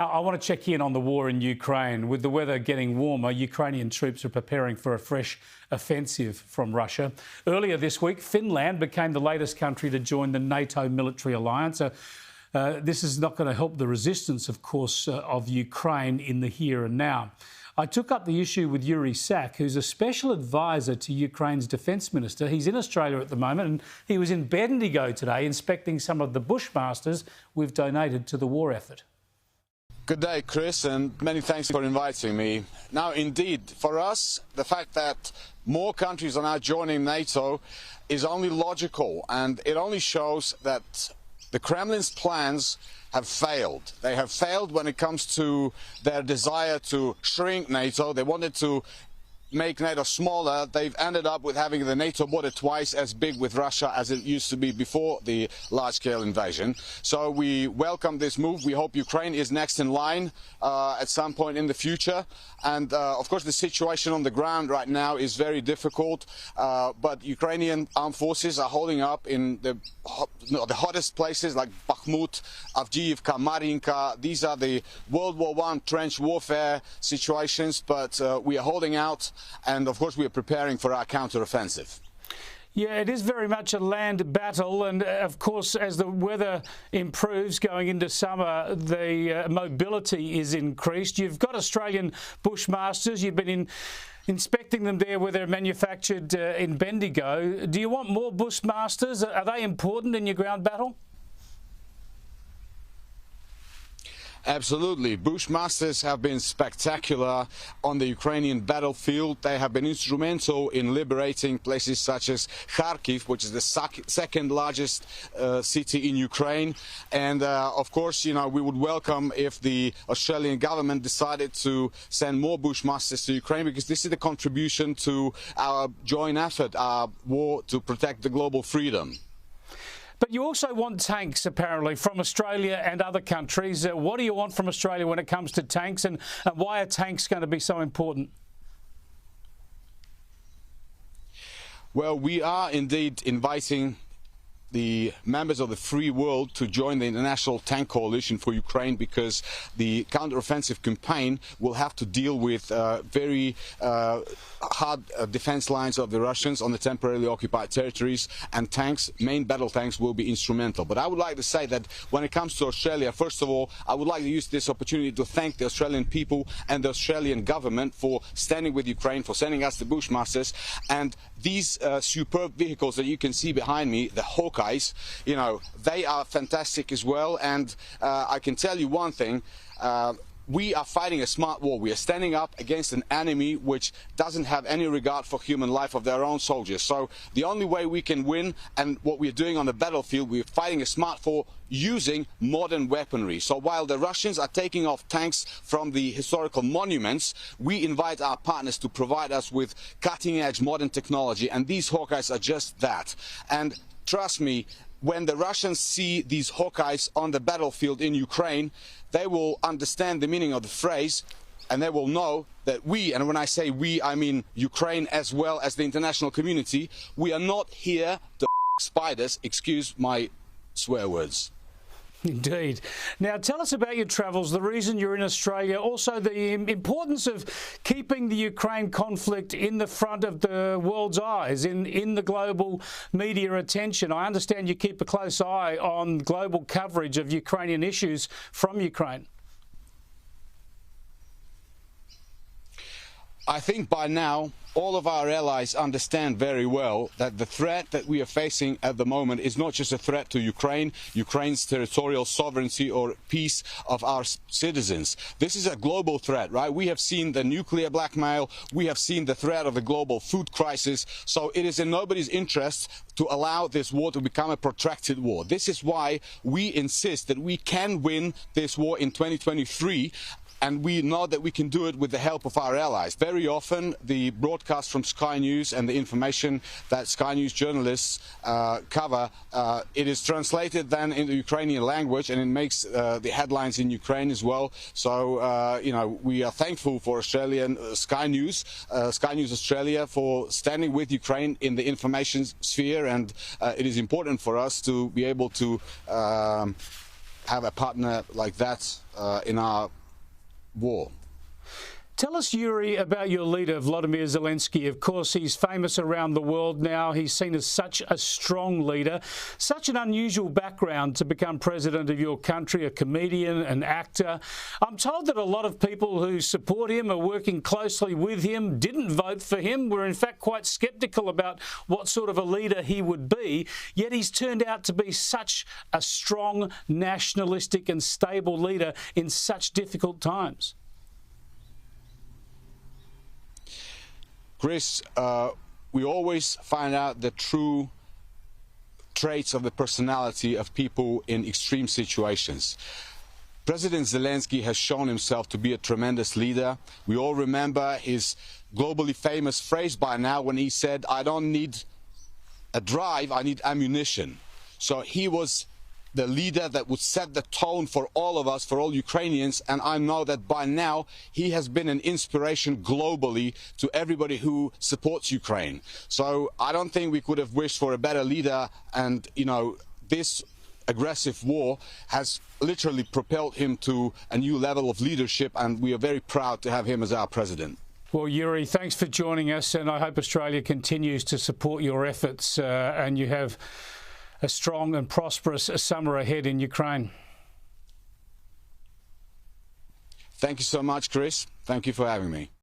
I want to check in on the war in Ukraine. With the weather getting warmer, Ukrainian troops are preparing for a fresh offensive from Russia. Earlier this week, Finland became the latest country to join the NATO military alliance. This is not going to help the resistance, of course, of Ukraine in the here and now. I took up the issue with Yuriy, who's a special advisor to Ukraine's defence minister. He's in Australia at the moment, and he was in Bendigo today inspecting some of the bushmasters we've donated to the war effort. Good day, Chris, and many thanks for inviting me. Now, indeed, for us, the fact that more countries are now joining NATO is only logical, and it only shows that the Kremlin's plans have failed. They have failed when it comes to their desire to shrink NATO. They wanted to make NATO smaller. They've ended up with having the NATO border twice as big with Russia as it used to be before the large-scale invasion. So we welcome this move. We hope Ukraine is next in line at some point in the future. And of course, the situation on the ground right now is very difficult. But Ukrainian armed forces are holding up in the hottest places like Bakhmut, Avdiivka, Marinka. These are the World War I trench warfare situations, but we are holding out. And of course, we are preparing for our counter-offensive. Yeah, it is very much a land battle. And of course, as the weather improves going into summer, the mobility is increased. You've got Australian bushmasters. You've been inspecting them there where they're manufactured in Bendigo. Do you want more bushmasters? Are they important in your ground battle? Absolutely. Bushmasters have been spectacular on the Ukrainian battlefield. They have been instrumental in liberating places such as Kharkiv, which is the second largest city in Ukraine. And of course, you know, we would welcome if the Australian government decided to send more bushmasters to Ukraine, because this is the contribution to our joint effort, our war to protect the global freedom. But you also want tanks, apparently, from Australia and other countries. What do you want from Australia when it comes to tanks, and why are tanks going to be so important? Well, we are indeed inviting the members of the free world to join the International Tank Coalition for Ukraine, because the counter-offensive campaign will have to deal with very hard defense lines of the Russians on the temporarily occupied territories, and tanks, main battle tanks, will be instrumental. But I would like to say that when it comes to Australia, first of all, I would like to use this opportunity to thank the Australian people and the Australian government for standing with Ukraine, for sending us the bushmasters. And these superb vehicles that you can see behind me, the Hawkeyes, you know, they are fantastic as well. And I can tell you one thing, we are fighting a smart war. We are standing up against an enemy which doesn't have any regard for human life of their own soldiers. So the only way we can win, and what we're doing on the battlefield, we're fighting a smart war using modern weaponry. So while the Russians are taking off tanks from the historical monuments, we invite our partners to provide us with cutting-edge modern technology, and these Hawkeyes are just that. And trust me, when the Russians see these Hawkeyes on the battlefield in Ukraine, they will understand the meaning of the phrase, and they will know that we, and when I say we, I mean Ukraine as well as the international community, we are not here to spiders, excuse my swear words. Indeed. Now, tell us about your travels, the reason you're in Australia, also the importance of keeping the Ukraine conflict in the front of the world's eyes, in the global media attention. I understand you keep a close eye on global coverage of Ukrainian issues from Ukraine. I think by now all of our allies understand very well that the threat that we are facing at the moment is not just a threat to Ukraine, Ukraine's territorial sovereignty or peace of our citizens. This is a global threat, right? We have seen the nuclear blackmail, we have seen the threat of the global food crisis, so it is in nobody's interest to allow this war to become a protracted war. This is why we insist that we can win this war in 2023. And we know that we can do it with the help of our allies. Very often, the broadcast from Sky News and the information that Sky News journalists cover, it is translated then into Ukrainian language, and it makes the headlines in Ukraine as well. So, you know, we are thankful for Australian Sky News Australia for standing with Ukraine in the information sphere, and it is important for us to be able to have a partner like that in our war. Tell us, Yuriy, about your leader, Volodymyr Zelensky. Of course, he's famous around the world now. He's seen as such a strong leader, such an unusual background to become president of your country, a comedian, an actor. I'm told that a lot of people who support him, are working closely with him, didn't vote for him, were in fact quite sceptical about what sort of a leader he would be, yet he's turned out to be such a strong, nationalistic and stable leader in such difficult times. Chris, we always find out the true traits of the personality of people in extreme situations. President Zelensky has shown himself to be a tremendous leader. We all remember his globally famous phrase by now when he said, "I don't need a drive, I need ammunition." So he was the leader that would set the tone for all of us, for all Ukrainians, and I know that by now he has been an inspiration globally to everybody who supports Ukraine. So I don't think we could have wished for a better leader, and you know, this aggressive war has literally propelled him to a new level of leadership, and we are very proud to have him as our president. Well, Yuriy, thanks for joining us, and I hope Australia continues to support your efforts and you have a strong and prosperous summer ahead in Ukraine. Thank you so much, Chris. Thank you for having me.